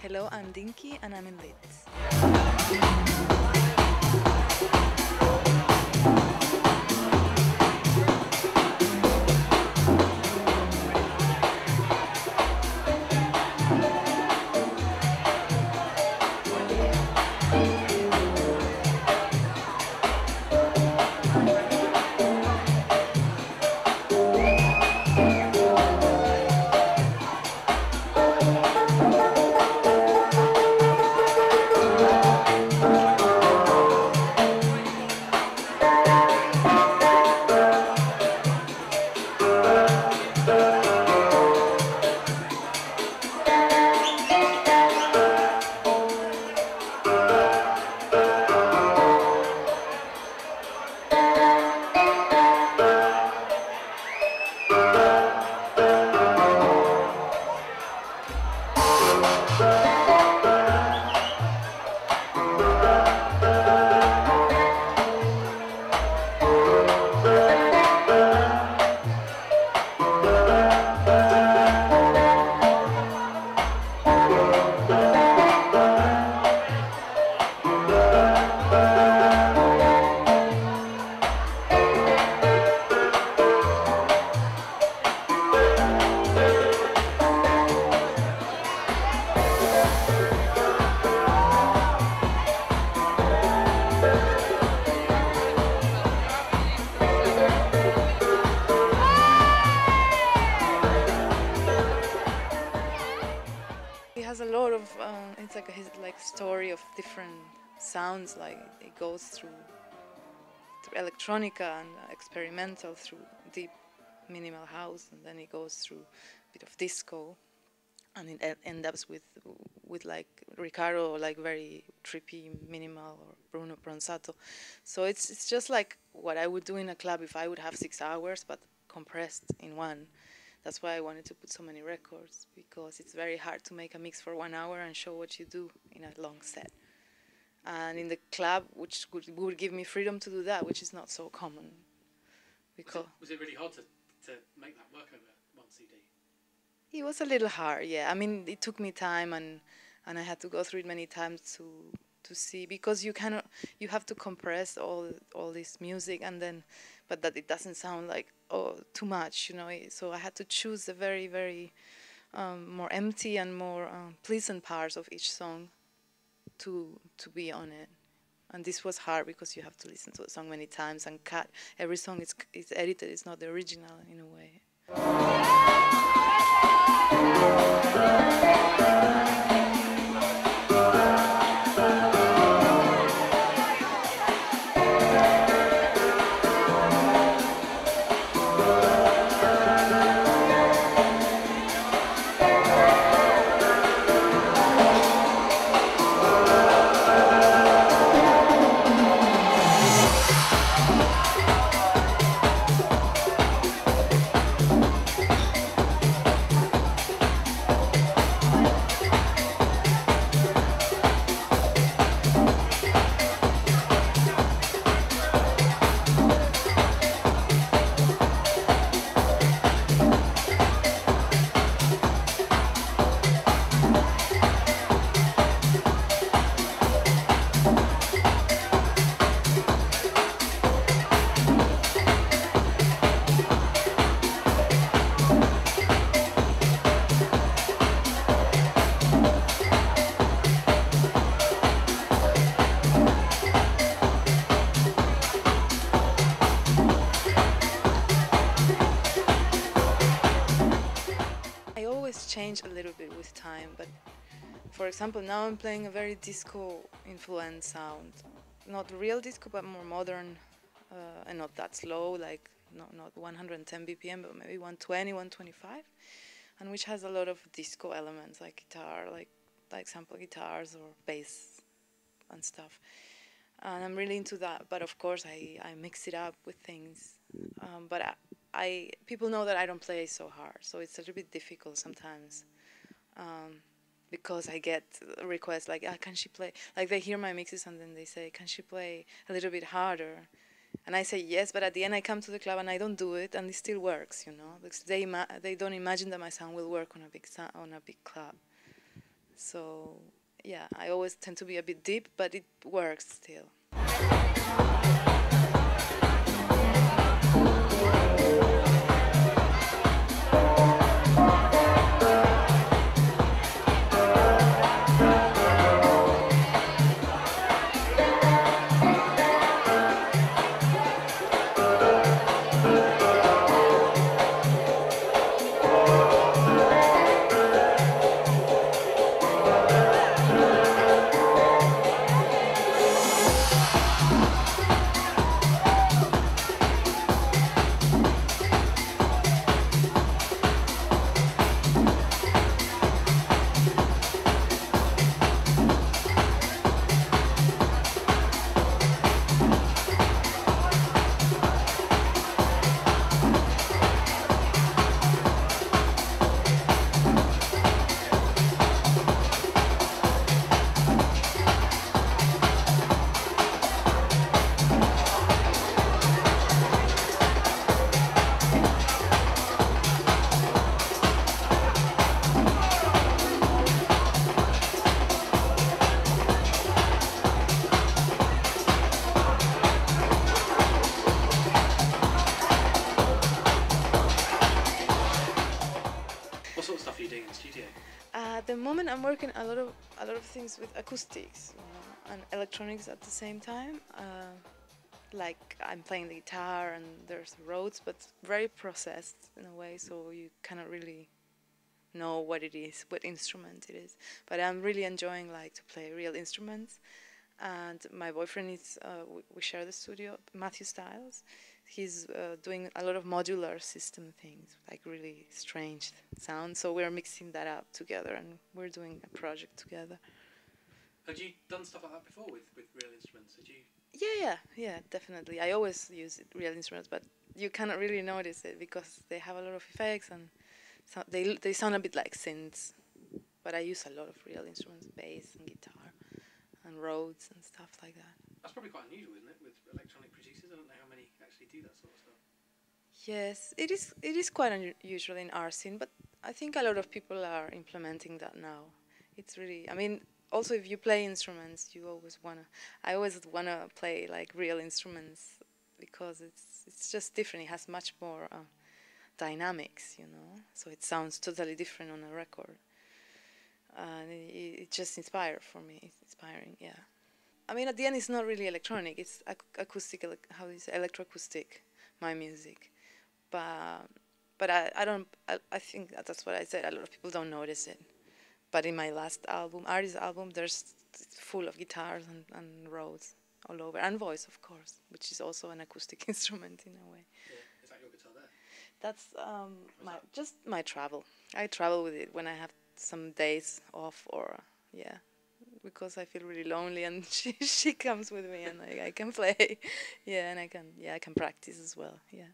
Hello, I'm Dinky and I'm in Leeds. He has a lot of, it's like his like story of different sounds, like it goes through electronica and experimental, through deep minimal house, and then it goes through a bit of disco, and it ends up with like Ricardo, like very trippy minimal, or Bruno Bronzato. So it's just like what I would do in a club if I would have 6 hours, but compressed in one. That's why I wanted to put so many records, because it's very hard to make a mix for 1 hour and show what you do in a long set. And in the club, which would give me freedom to do that, which is not so common. Because was it really hard to make that work over one CD? It was a little hard, yeah. I mean, it took me time, and I had to go through it many times to see, because you have to compress all this music, and then, but that it doesn't sound like too much, you know. So I had to choose the very very more empty and more pleasant parts of each song to be on it. And this was hard because you have to listen to a song many times and cut. Every song is edited. It's not the original in a way. I always change a little bit with time, but for example, now I'm playing a very disco influenced sound. Not real disco, but more modern, and not that slow, like not 110 BPM, but maybe 120, 125, and which has a lot of disco elements, like guitar, like sample guitars or bass and stuff. And I'm really into that, but of course I mix it up with things. But people know that I don't play so hard, so it's a little bit difficult sometimes. Because I get requests like, can she play? Like they hear my mixes and then they say, can she play a little bit harder? And I say yes, but at the end I come to the club and I don't do it, and it still works, you know, because they don't imagine that my sound will work on a big club. So yeah, I always tend to be a bit deep, but it works still. What sort of stuff are you doing in the studio? At the moment, I'm working a lot of things with acoustics, and electronics at the same time. Like I'm playing the guitar and there's Rhodes, but very processed in a way, so you cannot really know what it is, what instrument it is. But I'm really enjoying like to play real instruments. And my boyfriend is we share the studio, Matthew Styles. He's doing a lot of modular system things, like really strange sounds. So we're mixing that up together, and we're doing a project together. Had you done stuff like that before with real instruments? Did you? Yeah, definitely. I always use real instruments, but you cannot really notice it because they have a lot of effects, and so they sound a bit like synths. But I use a lot of real instruments, bass and guitar, and Rhodes and stuff like that. That's probably quite unusual, isn't it, with electronic producers? I don't know how many actually do that sort of stuff. Yes, it is. It is quite unusual in our scene, but I think a lot of people are implementing that now. It's really. I mean, also if you play instruments, you always wanna. I always wanna play like real instruments because it's just different. It has much more dynamics, So it sounds totally different on a record, and it just inspired for me. It's inspiring, yeah. I mean, at the end, it's not really electronic. It's acoustic. How do you say, electroacoustic? My music. But I don't I think that's what I said. A lot of people don't notice it. But in my last album, artist album, it's full of guitars and Rhodes all over, and voice, of course, which is also an acoustic instrument in a way. Yeah. Is that your guitar there? That's just my travel. I travel with it when I have some days off, or yeah, because I feel really lonely, and she comes with me, and I can play. Yeah, and I can practice as well. Yeah.